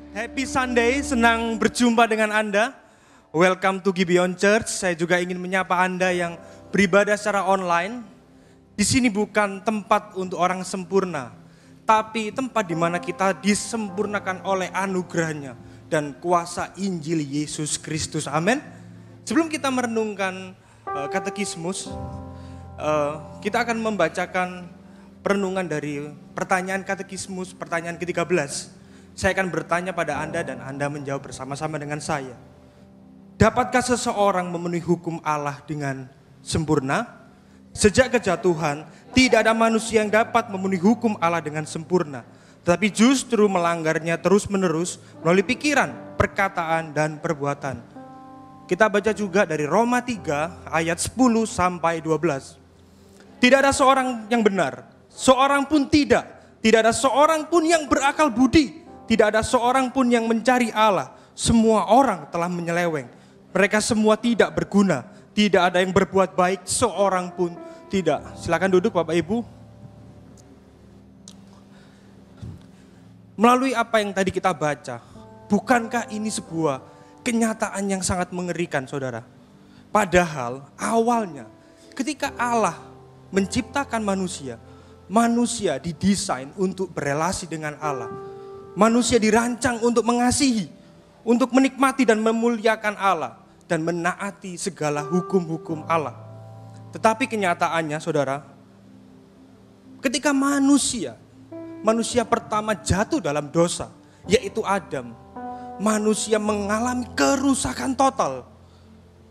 Happy Sunday, senang berjumpa dengan Anda. Welcome to Gibeon Church. Saya juga ingin menyapa Anda yang beribadah secara online. Di sini bukan tempat untuk orang sempurna, tapi tempat di mana kita disempurnakan oleh anugerahnya dan kuasa Injil Yesus Kristus. Amin. Sebelum kita merenungkan katekismus, kita akan membacakan perenungan dari pertanyaan katekismus, pertanyaan ke-13. Saya akan bertanya pada Anda dan Anda menjawab bersama-sama dengan saya. Dapatkah seseorang memenuhi hukum Allah dengan sempurna? Sejak kejatuhan, tidak ada manusia yang dapat memenuhi hukum Allah dengan sempurna. Tetapi justru melanggarnya terus-menerus melalui pikiran, perkataan, dan perbuatan. Kita baca juga dari Roma 3 ayat 10 sampai 12. Tidak ada seorang yang benar, seorang pun tidak. Tidak ada seorang pun yang berakal budi. Tidak ada seorang pun yang mencari Allah. Semua orang telah menyeleweng. Mereka semua tidak berguna. Tidak ada yang berbuat baik, seorang pun tidak. Silakan duduk Bapak Ibu. Melalui apa yang tadi kita baca, bukankah ini sebuah kenyataan yang sangat mengerikan, saudara? Padahal awalnya ketika Allah menciptakan manusia, manusia didesain untuk berelasi dengan Allah. Manusia dirancang untuk mengasihi, untuk menikmati dan memuliakan Allah, dan menaati segala hukum-hukum Allah. Tetapi kenyataannya, saudara, ketika manusia pertama jatuh dalam dosa, yaitu Adam, manusia mengalami kerusakan total,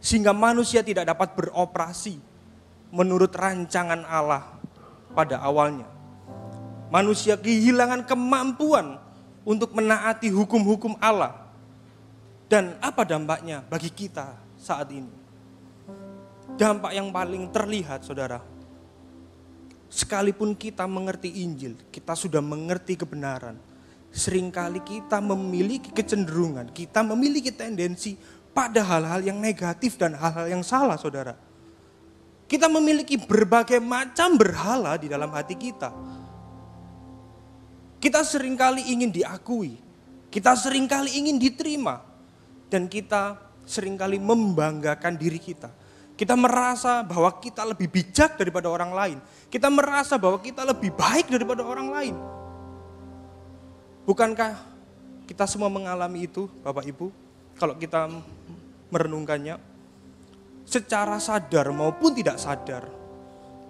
sehingga manusia tidak dapat beroperasi menurut rancangan Allah pada awalnya. Manusia kehilangan kemampuan untuk menaati hukum-hukum Allah. Dan apa dampaknya bagi kita saat ini? Dampak yang paling terlihat, saudara, sekalipun kita mengerti Injil, kita sudah mengerti kebenaran, seringkali kita memiliki kecenderungan, kita memiliki tendensi pada hal-hal yang negatif dan hal-hal yang salah, saudara. Kita memiliki berbagai macam berhala di dalam hati kita. Kita seringkali ingin diakui, kita seringkali ingin diterima, dan kita seringkali membanggakan diri kita. Kita merasa bahwa kita lebih bijak daripada orang lain. Kita merasa bahwa kita lebih baik daripada orang lain. Bukankah kita semua mengalami itu, Bapak Ibu? Kalau kita merenungkannya, secara sadar maupun tidak sadar,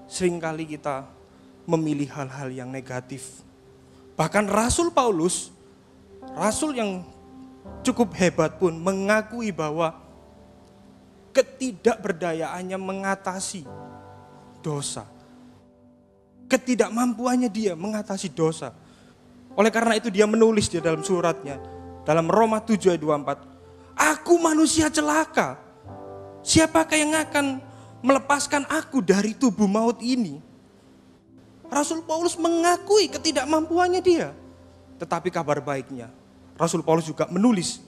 seringkali kita memilih hal-hal yang negatif. Bahkan Rasul Paulus, rasul yang cukup hebat pun mengakui bahwa ketidakberdayaannya mengatasi dosa. Ketidakmampuannya dia mengatasi dosa. Oleh karena itu dia menulis di dalam suratnya, dalam Roma 7 ayat 24, "Aku manusia celaka, siapakah yang akan melepaskan aku dari tubuh maut ini?" Rasul Paulus mengakui ketidakmampuannya dia. Tetapi kabar baiknya, Rasul Paulus juga menulis,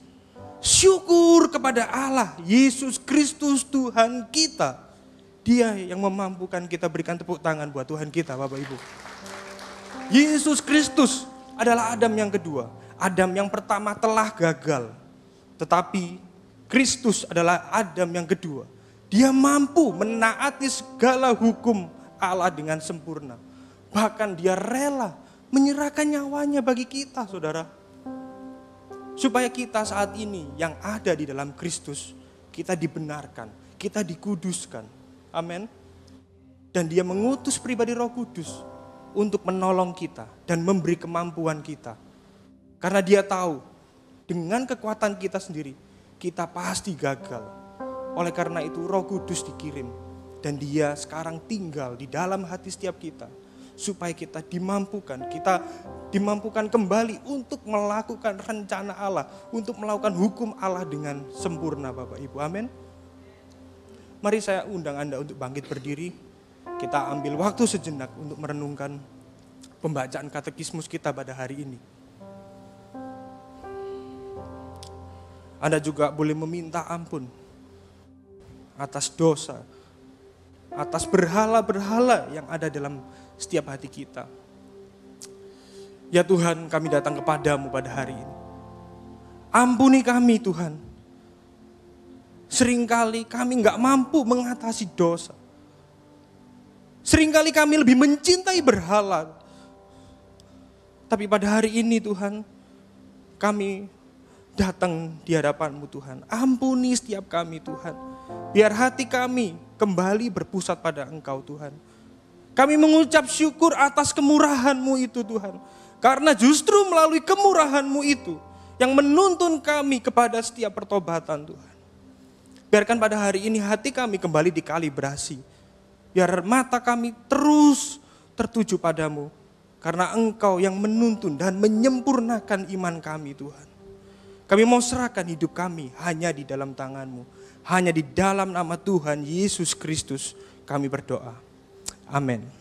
"Syukur kepada Allah, Yesus Kristus Tuhan kita." Dia yang memampukan kita, berikan tepuk tangan buat Tuhan kita, Bapak Ibu. Yesus Kristus adalah Adam yang kedua. Adam yang pertama telah gagal. Tetapi Kristus adalah Adam yang kedua. Dia mampu menaati segala hukum Allah dengan sempurna. Bahkan dia rela menyerahkan nyawanya bagi kita, saudara. Supaya kita saat ini yang ada di dalam Kristus, kita dibenarkan, kita dikuduskan. Amin. Dan dia mengutus pribadi Roh Kudus untuk menolong kita dan memberi kemampuan kita. Karena dia tahu dengan kekuatan kita sendiri, kita pasti gagal. Oleh karena itu Roh Kudus dikirim. Dan dia sekarang tinggal di dalam hati setiap kita. Supaya kita dimampukan kembali untuk melakukan rencana Allah, untuk melakukan hukum Allah dengan sempurna, Bapak Ibu. Amin. Mari saya undang Anda untuk bangkit berdiri. Kita ambil waktu sejenak untuk merenungkan pembacaan katekismus kita pada hari ini. Anda juga boleh meminta ampun atas dosa, atas berhala-berhala yang ada dalam setiap hati kita. Ya Tuhan, kami datang kepadamu pada hari ini. Ampuni kami Tuhan. Seringkali kami nggak mampu mengatasi dosa. Seringkali kami lebih mencintai berhala. Tapi pada hari ini Tuhan, kami datang di hadapan-Mu Tuhan. Ampuni setiap kami Tuhan. Biar hati kami kembali berpusat pada Engkau Tuhan. Kami mengucap syukur atas kemurahan-Mu itu Tuhan. Karena justru melalui kemurahan-Mu itu yang menuntun kami kepada setiap pertobatan Tuhan. Biarkan pada hari ini hati kami kembali dikalibrasi. Biar mata kami terus tertuju padamu. Karena Engkau yang menuntun dan menyempurnakan iman kami Tuhan. Kami mau serahkan hidup kami hanya di dalam tangan-Mu. Hanya di dalam nama Tuhan Yesus Kristus kami berdoa. Amin.